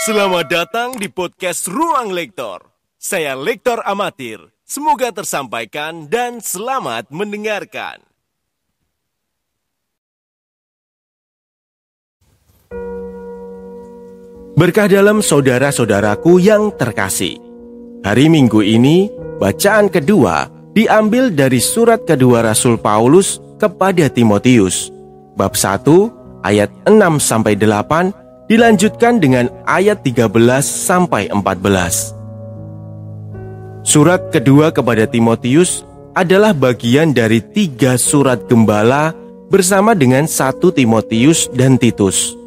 Selamat datang di podcast Ruang Lektor. Saya Lektor Amatir. Semoga tersampaikan dan selamat mendengarkan. Berkah dalam saudara-saudaraku yang terkasih. Hari Minggu ini, bacaan kedua diambil dari surat kedua Rasul Paulus kepada Timotius. Bab 1 ayat 6-8 dilanjutkan dengan ayat 13-14. Surat kedua kepada Timotius adalah bagian dari 3 surat gembala bersama dengan 1 Timotius dan Titus.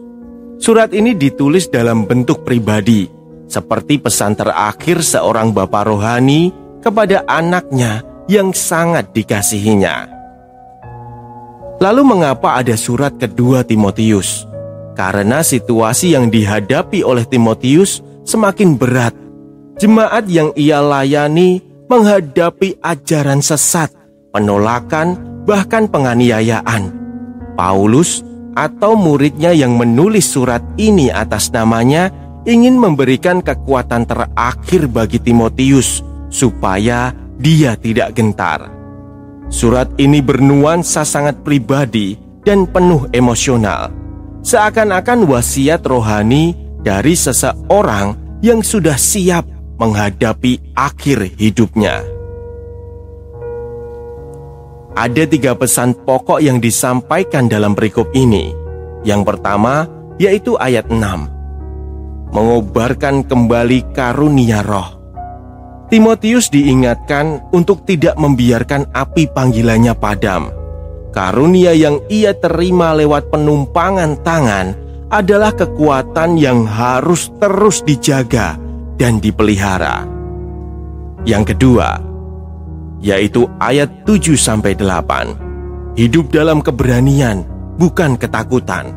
Surat ini ditulis dalam bentuk pribadi, seperti pesan terakhir seorang bapa rohani kepada anaknya yang sangat dikasihinya. Lalu mengapa ada surat kedua Timotius? Karena situasi yang dihadapi oleh Timotius semakin berat. Jemaat yang ia layani menghadapi ajaran sesat, penolakan, bahkan penganiayaan. Paulus atau muridnya yang menulis surat ini atas namanya ingin memberikan kekuatan terakhir bagi Timotius supaya dia tidak gentar. Surat ini bernuansa sangat pribadi dan penuh emosional, seakan-akan wasiat rohani dari seseorang yang sudah siap menghadapi akhir hidupnya. Ada 3 pesan pokok yang disampaikan dalam perikop ini. Yang pertama yaitu ayat 6. Mengobarkan kembali karunia roh. Timotius diingatkan untuk tidak membiarkan api panggilannya padam. Karunia yang ia terima lewat penumpangan tangan adalah kekuatan yang harus terus dijaga dan dipelihara. Yang kedua yaitu ayat 7-8. Hidup dalam keberanian, bukan ketakutan.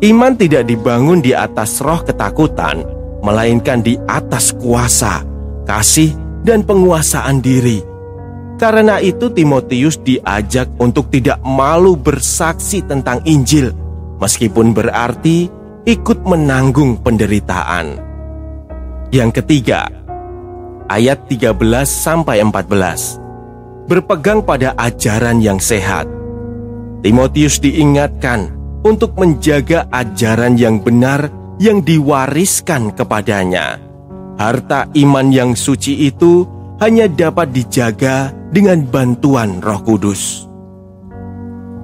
Iman tidak dibangun di atas roh ketakutan, melainkan di atas kuasa, kasih, dan penguasaan diri. Karena itu Timotius diajak untuk tidak malu bersaksi tentang Injil, meskipun berarti ikut menanggung penderitaan. Yang ketiga, ayat 13-14. Berpegang pada ajaran yang sehat. Timotius diingatkan untuk menjaga ajaran yang benar yang diwariskan kepadanya. Harta iman yang suci itu hanya dapat dijaga dengan bantuan Roh Kudus.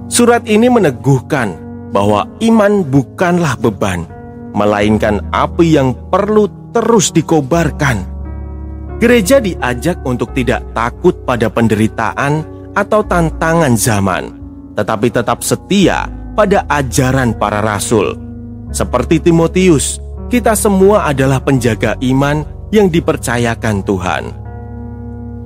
Surat ini meneguhkan bahwa iman bukanlah beban, melainkan api yang perlu terus dikobarkan. Gereja diajak untuk tidak takut pada penderitaan atau tantangan zaman, tetapi tetap setia pada ajaran para rasul. Seperti Timotius, kita semua adalah penjaga iman yang dipercayakan Tuhan.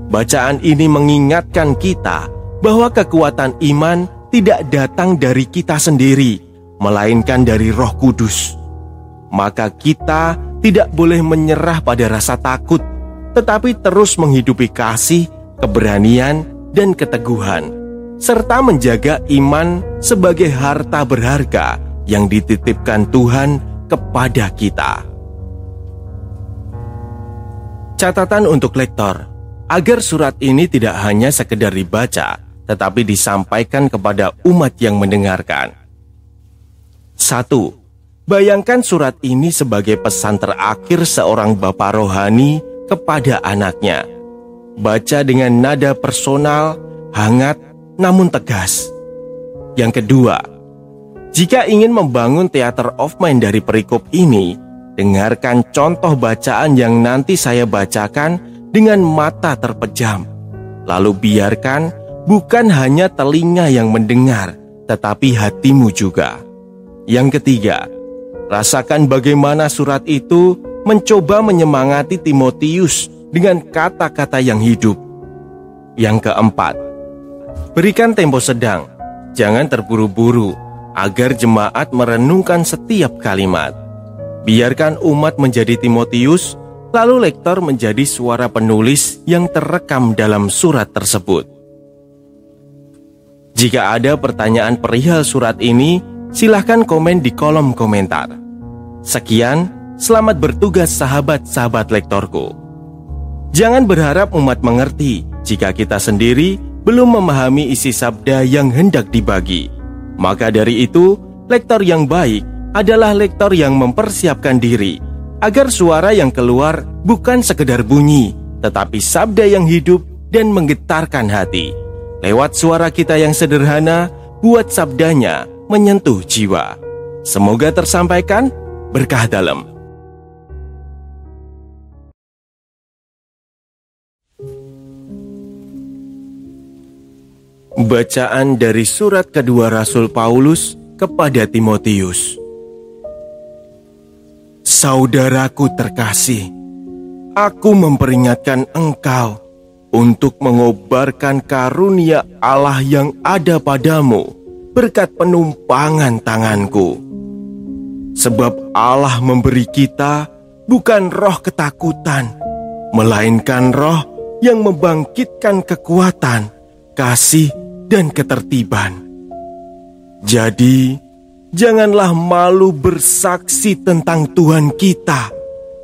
Bacaan ini mengingatkan kita bahwa kekuatan iman tidak datang dari kita sendiri, melainkan dari Roh Kudus. Maka kita tidak boleh menyerah pada rasa takut, tetapi terus menghidupi kasih, keberanian, dan keteguhan, serta menjaga iman sebagai harta berharga yang dititipkan Tuhan kepada kita. Catatan untuk lektor, agar surat ini tidak hanya sekedar dibaca, tetapi disampaikan kepada umat yang mendengarkan. 1. Bayangkan surat ini sebagai pesan terakhir seorang bapa rohani kepada anaknya. Baca dengan nada personal, hangat, namun tegas. Yang kedua, jika ingin membangun theater of mind dari perikop ini, dengarkan contoh bacaan yang nanti saya bacakan dengan mata terpejam. Lalu biarkan bukan hanya telinga yang mendengar, tetapi hatimu juga. Yang ketiga, rasakan bagaimana surat itu mencoba menyemangati Timotius dengan kata-kata yang hidup. Yang keempat, berikan tempo sedang, jangan terburu-buru, agar jemaat merenungkan setiap kalimat. Biarkan umat menjadi Timotius, lalu lektor menjadi suara penulis yang terekam dalam surat tersebut. Jika ada pertanyaan perihal surat ini, silahkan komen di kolom komentar. Sekian, selamat bertugas sahabat-sahabat lektorku. Jangan berharap umat mengerti jika kita sendiri belum memahami isi sabda yang hendak dibagi. Maka dari itu, lektor yang baik adalah lektor yang mempersiapkan diri agar suara yang keluar bukan sekedar bunyi, tetapi sabda yang hidup dan menggetarkan hati. Lewat suara kita yang sederhana, buat sabdanya menyentuh jiwa. Semoga tersampaikan berkah dalam. Bacaan dari surat kedua Rasul Paulus kepada Timotius. Saudaraku terkasih, aku memperingatkan engkau untuk mengobarkan karunia Allah yang ada padamu berkat penumpangan tanganku. Sebab Allah memberi kita bukan roh ketakutan, melainkan roh yang membangkitkan kekuatan, kasih, dan ketertiban. Jadi, janganlah malu bersaksi tentang Tuhan kita,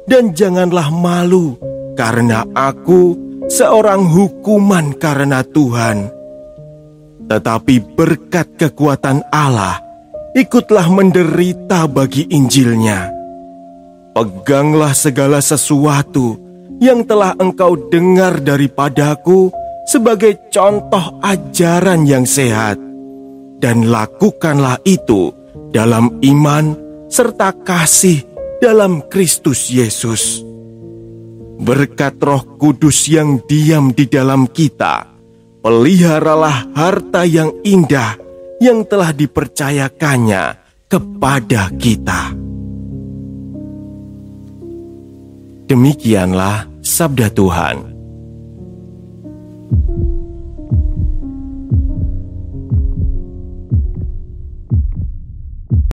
dan janganlah malu karena aku seorang hukuman karena Tuhan. Tetapi berkat kekuatan Allah, ikutlah menderita bagi Injilnya. Peganglah segala sesuatu yang telah engkau dengar daripadaku sebagai contoh ajaran yang sehat, dan lakukanlah itu dalam iman serta kasih dalam Kristus Yesus. Berkat Roh Kudus yang diam di dalam kita, peliharalah harta yang indah yang telah dipercayakannya kepada kita. Demikianlah sabda Tuhan.